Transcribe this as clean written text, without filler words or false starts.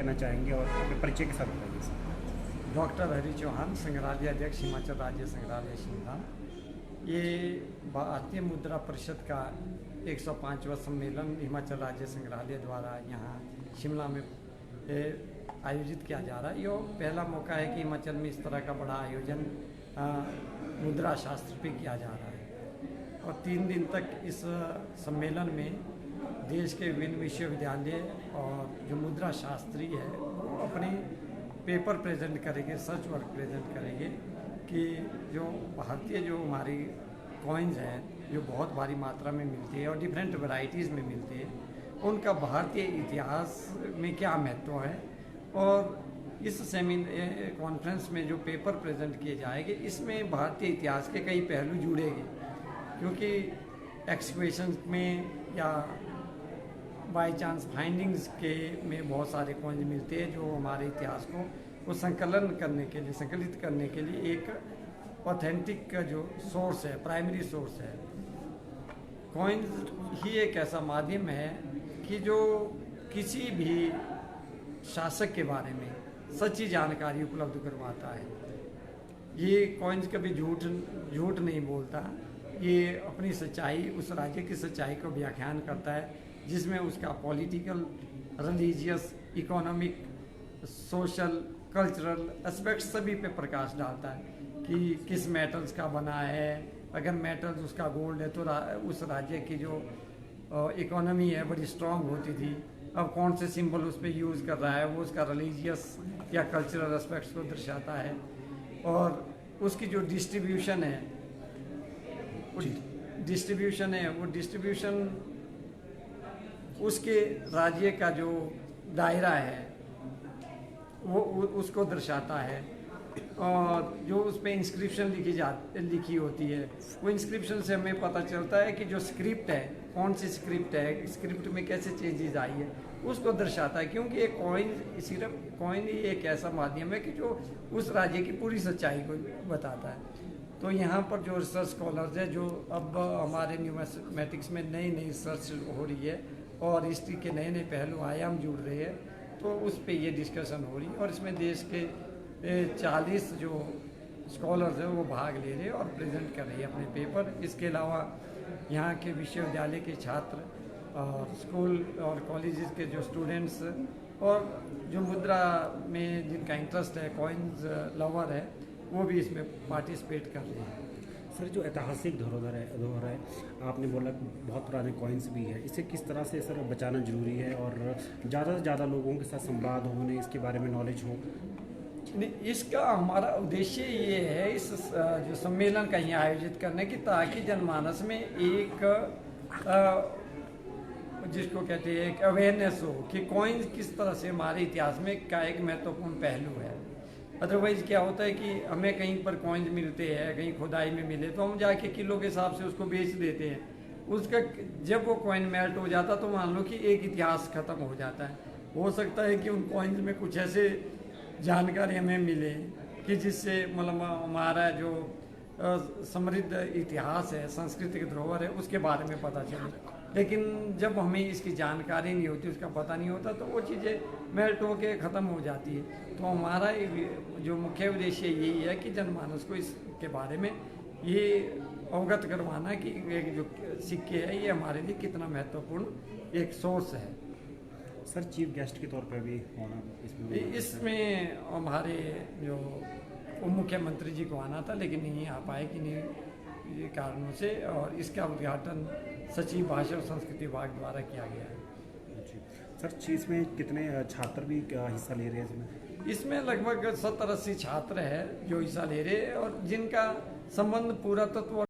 कहना चाहेंगे और अपने परिचय के साथ बताइए सर। डॉक्टर हरि चौहान, संग्रहालय अध्यक्ष, हिमाचल राज्य संग्रहालय शिमला। ये भारतीय मुद्रा परिषद का 105वां सम्मेलन हिमाचल राज्य संग्रहालय द्वारा यहाँ शिमला में आयोजित किया जा रहा है। ये पहला मौका है कि हिमाचल में इस तरह का बड़ा आयोजन मुद्रा शास्त्र पे किया जा रहा है और 3 दिन तक इस सम्मेलन में देश के विभिन्न विश्वविद्यालय और जो मुद्रा शास्त्री है वो अपने पेपर प्रेजेंट करेंगे, रिसर्च वर्क प्रेजेंट करेंगे कि जो भारतीय जो हमारी कॉइन्स हैं जो बहुत भारी मात्रा में मिलती है और डिफरेंट वैरायटीज़ में मिलती है, उनका भारतीय इतिहास में क्या महत्व है। और इस कॉन्फ्रेंस में जो पेपर प्रेजेंट किए जाएंगे इसमें भारतीय इतिहास के कई पहलू जुड़ेंगे, क्योंकि एक्सकवेशन में या बाय चांस फाइंडिंग्स के में बहुत सारे कॉइन्स मिलते हैं जो हमारे इतिहास को संकलित करने के लिए एक ऑथेंटिक का जो सोर्स है, प्राइमरी सोर्स है। कॉइन्स ही एक ऐसा माध्यम है कि जो किसी भी शासक के बारे में सच्ची जानकारी उपलब्ध करवाता है। ये कॉइन्स कभी झूठ नहीं बोलता, ये अपनी सच्चाई, उस राज्य की सच्चाई को व्याख्यान करता है जिसमें उसका political, religious, economic, social, cultural aspect सभी पे प्रकाश डालता है कि किस मेटल्स का बना है। अगर मेटल्स उसका गोल्ड है तो उस राज्य की जो इकोनॉमी है बड़ी स्ट्रांग होती थी। अब कौन से सिंबल उस पर यूज़ कर रहा है वो उसका रिलीजियस या कल्चरल एस्पेक्ट्स को दर्शाता है। और उसकी जो डिस्ट्रीब्यूशन है वो डिस्ट्रीब्यूशन उसके राज्य का जो दायरा है वो उसको दर्शाता है। और जो उस पर इंस्क्रिप्शन लिखी होती है, वो इंस्क्रिप्शन से हमें पता चलता है कि जो स्क्रिप्ट है, कौन सी स्क्रिप्ट है, स्क्रिप्ट में कैसे चेंजेस आई है, उसको दर्शाता है। क्योंकि एक सिर्फ कॉइन ही एक ऐसा माध्यम है कि जो उस राज्य की पूरी सच्चाई को बताता है। तो यहाँ पर जो रिसर्च स्कॉलर्स है, जो अब हमारे न्यूमेटिक्स में नई रिसर्च हो रही है और हिस्ट्री के नए पहलू आयाम जुड़ रहे हैं, तो उस पर ये डिस्कशन हो रही है। और इसमें देश के 40 जो स्कॉलर्स हैं वो भाग ले रहे हैं और प्रेजेंट कर रहे हैं अपने पेपर। इसके अलावा यहाँ के विश्वविद्यालय के छात्र और स्कूल और कॉलेजेस के जो स्टूडेंट्स और जो मुद्रा में जिनका इंटरेस्ट है, कॉइन्स लवर है, वो भी इसमें पार्टिसिपेट कर रहे हैं। सर, जो ऐतिहासिक धरोहर है, आपने बोला बहुत पुराने कॉइन्स भी है, इसे किस तरह से सर बचाना जरूरी है और ज़्यादा से ज़्यादा लोगों के साथ संवाद हो, उन्हें इसके बारे में नॉलेज हो? इसका हमारा उद्देश्य ये है इस जो सम्मेलन का यहाँ आयोजित करने की, ताकि जनमानस में एक जिसको कहते हैं एक अवेयरनेस हो कि कॉइन्स किस तरह से हमारे इतिहास में का एक महत्वपूर्ण पहलू है। अदरवाइज क्या होता है कि हमें कहीं पर कॉइन्स मिलते हैं, कहीं खुदाई में मिले तो हम जाके किलो के हिसाब से उसको बेच देते हैं। उसका जब वो कॉइन मेल्ट हो जाता तो मान लो कि एक इतिहास खत्म हो जाता है। हो सकता है कि उन कॉइन्स में कुछ ऐसे जानकारी हमें मिले कि जिससे मतलब हमारा जो समृद्ध इतिहास है, सांस्कृतिक धरोहर है, उसके बारे में पता चले। लेकिन जब हमें इसकी जानकारी नहीं होती, उसका पता नहीं होता, तो वो चीज़ें मेल्ट होकर ख़त्म हो जाती है। तो हमारा जो मुख्य उद्देश्य यही है कि जनमानस को इसके बारे में ये अवगत करवाना कि एक जो सिक्के है ये हमारे लिए कितना महत्वपूर्ण एक सोर्स है। सर, चीफ गेस्ट के तौर पर भी होना इसमें हमारे जो मुख्यमंत्री जी को आना था, लेकिन नहीं आ पाए कि नहीं ये कारणों से, और इसका उद्घाटन सचिव भाषा और संस्कृति विभाग द्वारा किया गया है। सर, इसमें कितने छात्र भी हिस्सा ले रहे हैं? इसमें लगभग 70-80 छात्र हैं जो हिस्सा ले रहे हैं और जिनका संबंध पुरातत्व